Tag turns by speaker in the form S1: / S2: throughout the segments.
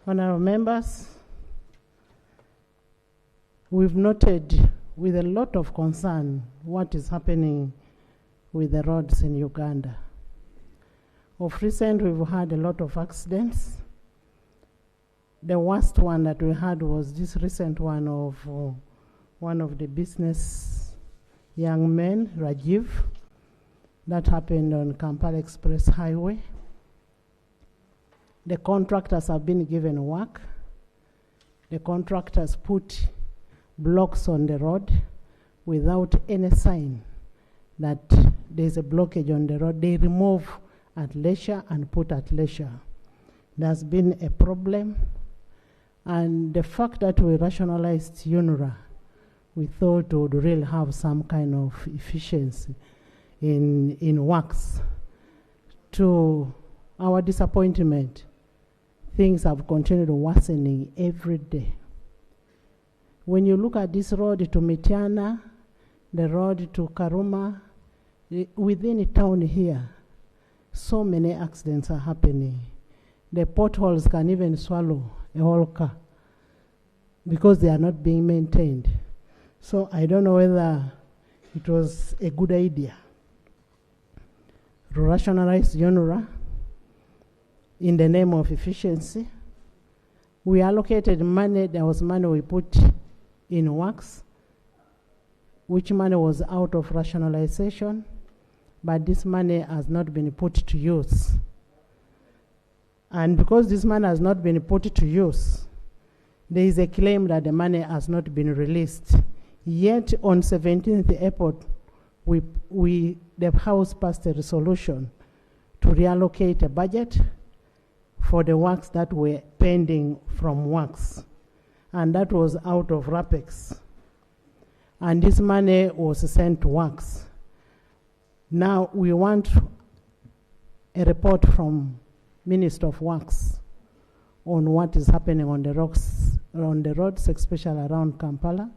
S1: Honorable members, we've noted with a lot of concern what is happening with the roads in Uganda. Of recent, we've had a lot of accidents. The worst one that we had was this recent one of one of the business young men, Rajiv, that happened on Kampala Express Highway. The contractors have been given work. The contractors put blocks on the road without any sign that there's a blockage on the road. They remove at leisure and put at leisure. There's been a problem. And the fact that we rationalized UNRA, we thought would really have some kind of efficiency in works. To our disappointment, things have continued worsening every day. When you look at this road to Mitiana, the road to Karuma, within the town here, so many accidents are happening. The potholes can even swallow a whole car because they are not being maintained. So I don't know whether it was a good idea to rationalize UNRA in the name of efficiency. We allocated money, there was money we put in works, which money was out of rationalization, but this money has not been put to use. And because this money has not been put to use, there is a claim that the money has not been released. Yet on 17th April, the House passed a resolution to reallocate a budget for the works that were pending from works. And that was out of RAPEX. And this money was sent to works. Now we want a report from Minister of Works on what is happening on the roads, especially around Kampala,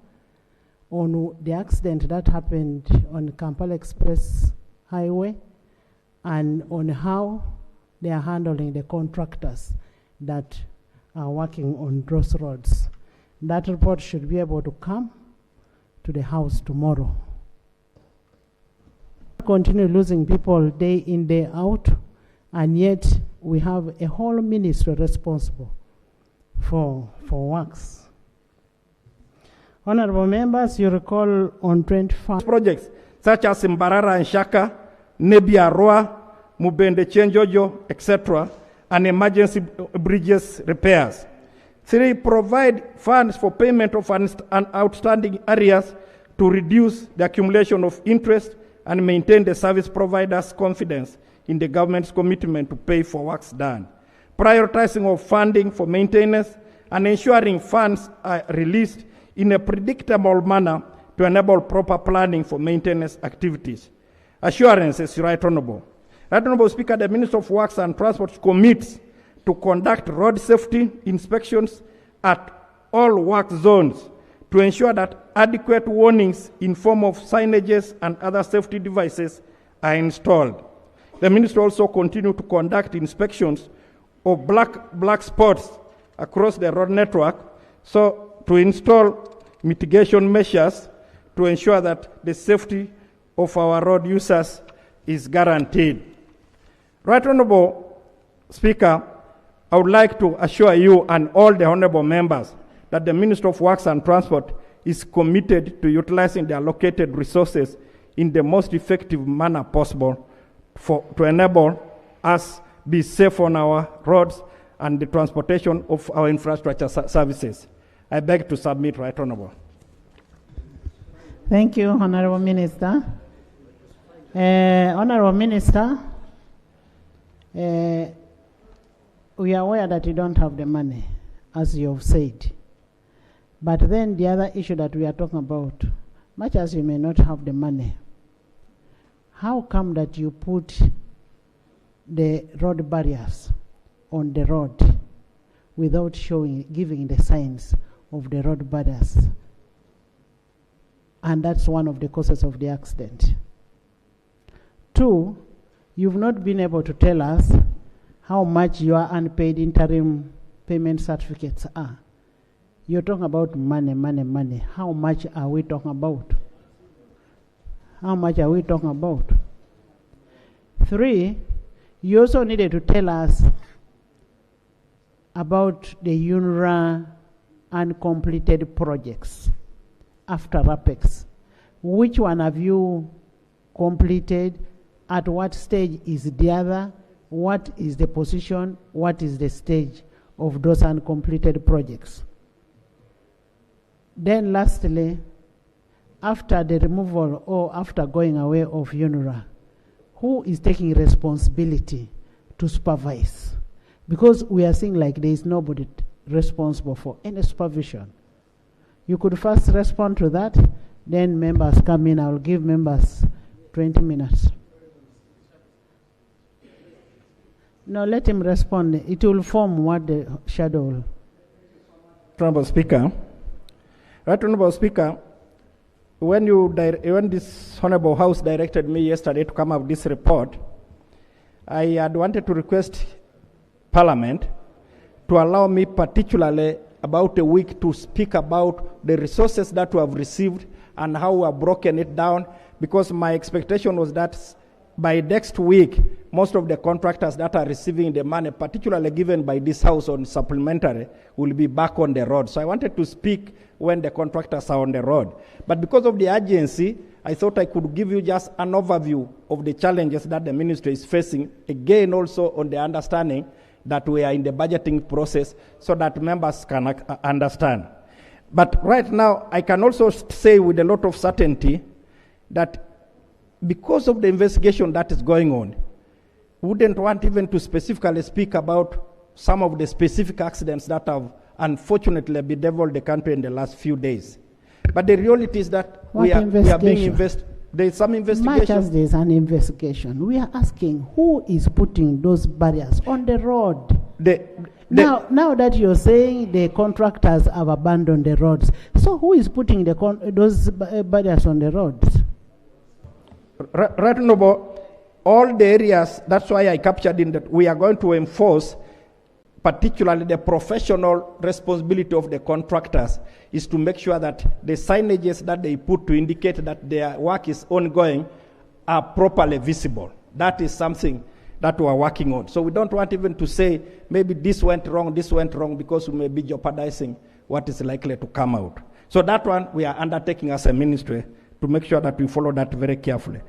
S1: on the accident that happened on Kampala Express Highway, and on how they are handling the contractors that are working on those roads. That report should be able to come to the House tomorrow. Continue losing people day in, day out, and yet we have a whole ministry responsible for works. Honorable members, you recall on 25
S2: projects such as Mbarara and Shaka, Nebia Roa, Mubende Chenjojo, etc., and emergency bridges repairs. 3, provide funds for payment of outstanding areas to reduce the accumulation of interest and maintain the service provider's confidence in the government's commitment to pay for works done. Prioritizing of funding for maintenance and ensuring funds are released in a predictable manner to enable proper planning for maintenance activities. Assurances, Right Honourable. Right Honourable Speaker, the Minister of Works and Transport commits to conduct road safety inspections at all work zones to ensure that adequate warnings in form of signages and other safety devices are installed. The Minister also continues to conduct inspections of black spots across the road network, so to install mitigation measures to ensure that the safety of our road users is guaranteed. Right Honourable Speaker, I would like to assure you and all the honourable members that the Minister of Works and Transport is committed to utilizing the allocated resources in the most effective manner possible to enable us be safe on our roads and the transportation of our infrastructure services. I beg to submit, Right Honourable.
S1: Thank you, Honourable Minister. Honourable Minister, we are aware that you don't have the money, as you have said. But then the other issue that we are talking about, much as you may not have the money, how come that you put the road barriers on the road without giving the signs of the road barriers? And that's one of the causes of the accident. 2, you've not been able to tell us how much your unpaid interim payment certificates are. You're talking about money, money, money. How much are we talking about? How much are we talking about? 3, you also needed to tell us about the UNRA uncompleted projects after RAPEX. Which one have you completed? At what stage is the other? What is the position? What is the stage of those uncompleted projects? Then lastly, after the removal or after going away of UNRA, who is taking responsibility to supervise? Because we are seeing like there is nobody responsible for any supervision. You could first respond to that, then members come in. I will give members 20 minutes. No, let him respond. It will form what the shadow will.
S2: Honorable Speaker, when this Honorable House directed me yesterday to come up with this report, I had wanted to request Parliament to allow me particularly about a week to speak about the resources that we have received and how we have broken it down, because my expectation was that by next week, most of the contractors that are receiving the money, particularly given by this House on supplementary, will be back on the road. So I wanted to speak when the contractors are on the road. But because of the urgency, I thought I could give you just an overview of the challenges that the ministry is facing, again also on the understanding that we are in the budgeting process so that members can understand. But right now, I can also say with a lot of certainty that because of the investigation that is going on, we wouldn't want even to specifically speak about some of the specific accidents that have unfortunately bedeviled the country in the last few days. But the reality is that we are being there is some investigation.
S1: Much as there is an investigation, we are asking who is putting those barriers on the road. Now that you're saying the contractors have abandoned the roads, so who is putting those barriers on the roads?
S2: Right, Noble, all the areas, that's why I captured in that we are going to enforce, particularly the professional responsibility of the contractors is to make sure that the signages that they put to indicate that their work is ongoing are properly visible. That is something that we are working on. So we don't want even to say maybe this went wrong, because we may be jeopardizing what is likely to come out. So that one we are undertaking as a ministry to make sure that we follow that very carefully.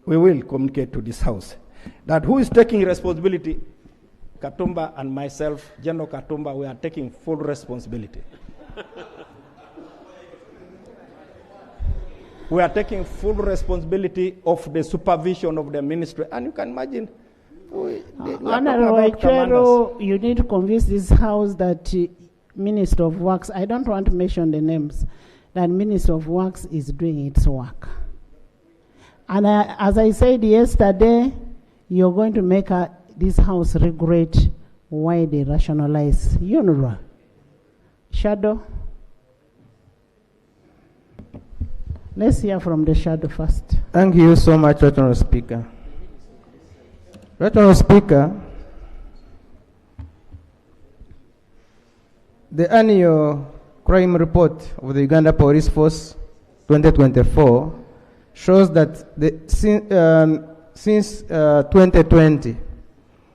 S2: We will communicate to this House that who is taking responsibility. Katumba and myself, General Katumba, we are taking full responsibility. We are taking full responsibility of the supervision of the ministry. And you can imagine,
S1: Honorable Ecweru, you need to convince this House that Minister of Works, I don't want to mention the names, that Minister of Works is doing its work. And as I said yesterday, you're going to make this House regret why they rationalize UNRA. Shadow. Let's hear from the shadow first.
S3: Thank you so much, Honorable Speaker. Honorable Speaker, the annual crime report of the Uganda Police Force 2024 shows that since 2020,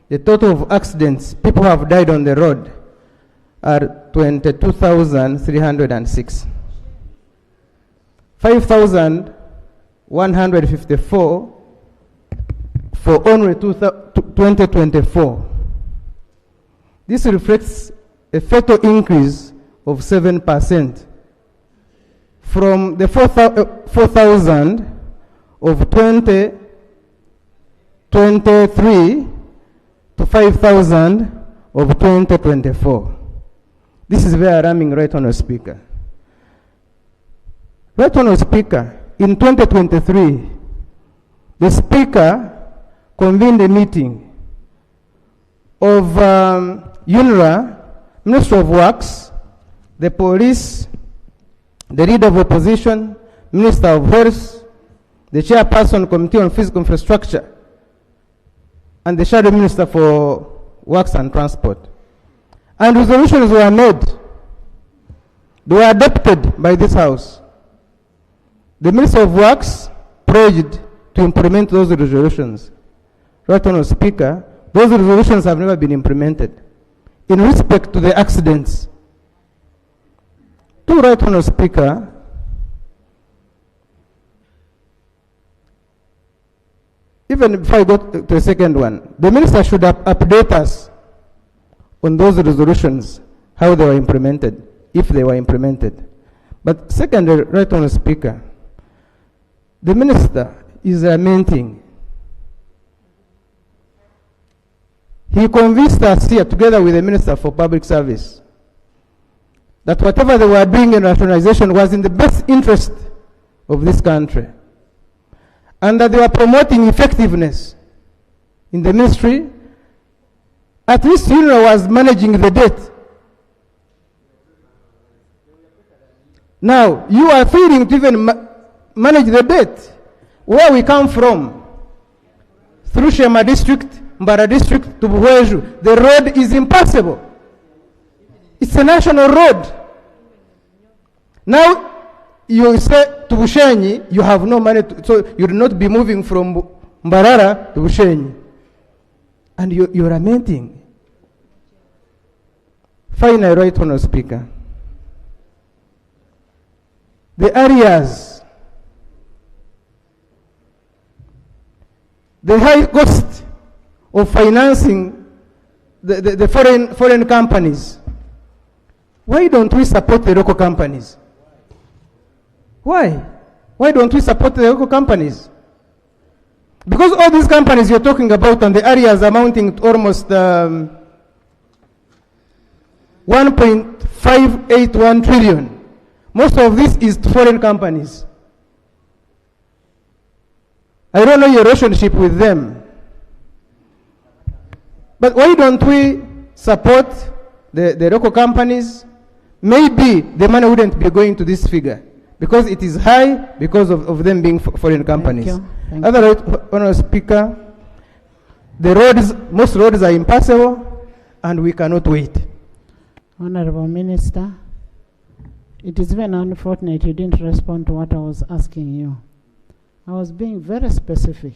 S3: the total of accidents people have died on the road are 22,306. 5,154 for only 2024. This reflects a fatal increase of 7% from the 4,000 of 2023 to 5,000 of 2024. This is very alarming, right, Honourable Speaker. Right, Honourable Speaker, in 2023, the Speaker convened a meeting of UNRA, Ministry of Works, the police, the leader of opposition, Minister of Health, the chairperson Committee on Physical Infrastructure, and the Shadow Minister for Works and Transport. and resolutions were made. They were adopted by this House. The Minister of Works pledged to implement those resolutions. Right Honourable Speaker, those resolutions have never been implemented in respect to the accidents. To Right Honourable Speaker, even before I go to the second one, the Minister should update us on those resolutions, how they were implemented, if they were implemented. But secondly, Right Honourable Speaker, the Minister is lamenting. He convinced us here, together with the Minister for Public Service, that whatever they were doing in rationalization was in the best interest of this country, and that they were promoting effectiveness in the ministry. At least UNRA was managing the debt. Now, you are failing to even manage the debt. Where we come from, through Shema district, Mbara district to Buhweju, the road is impassable. It's a national road. Now, you say to Bushenyi, you have no money, so you will not be moving from Mbarara to Bushenyi. And you are lamenting. Finally, Right Honourable Speaker, the areas, the high cost of financing the foreign companies. Why don't we support the local companies? Why? Why don't we support the local companies? Because all these companies you're talking about and the areas amounting to almost 1.581 trillion. Most of this is to foreign companies. I don't know your relationship with them. But why don't we support the local companies? Maybe the money wouldn't be going to this figure, because it is high because of them being foreign companies.
S1: Thank you.
S3: Other Honourable Speaker, the roads, most roads are impassable, and we cannot wait.
S1: Honourable Minister, it is very unfortunate you didn't respond to what I was asking you. I was being very specific.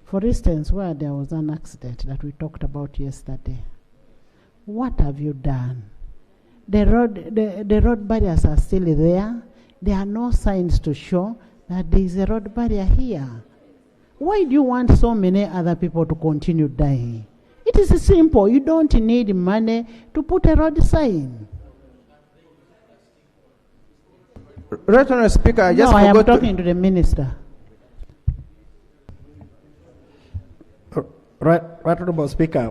S1: For instance, where there was an accident that we talked about yesterday, what have you done? The road barriers are still there. There are no signs to show that there is a road barrier here. Why do you want so many other people to continue dying? It is simple. You don't need money to put a road sign.
S3: Right Honourable Speaker, I just
S1: I am
S3: forgot
S1: talking to the Minister.
S2: Right, Honourable Speaker,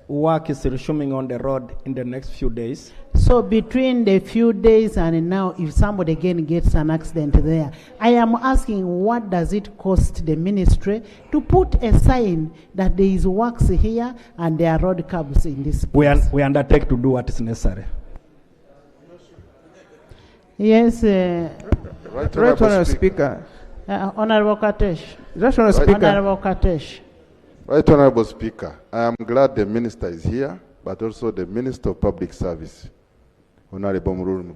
S2: work is resuming on the road in the next few days.
S1: So between the few days and now, if somebody again gets an accident there, I am asking, what does it cost the ministry to put a sign that there is works here and there are road curbs in this place?
S2: We undertake to do what is necessary.
S1: Yes,
S3: Right Honourable Speaker.
S1: Honourable Katesh.
S3: Right Honourable Speaker.
S1: Honourable Katesh.
S4: Right Honourable Speaker, I am glad the Minister is here, but also the Minister of Public Service, Honourable Mururu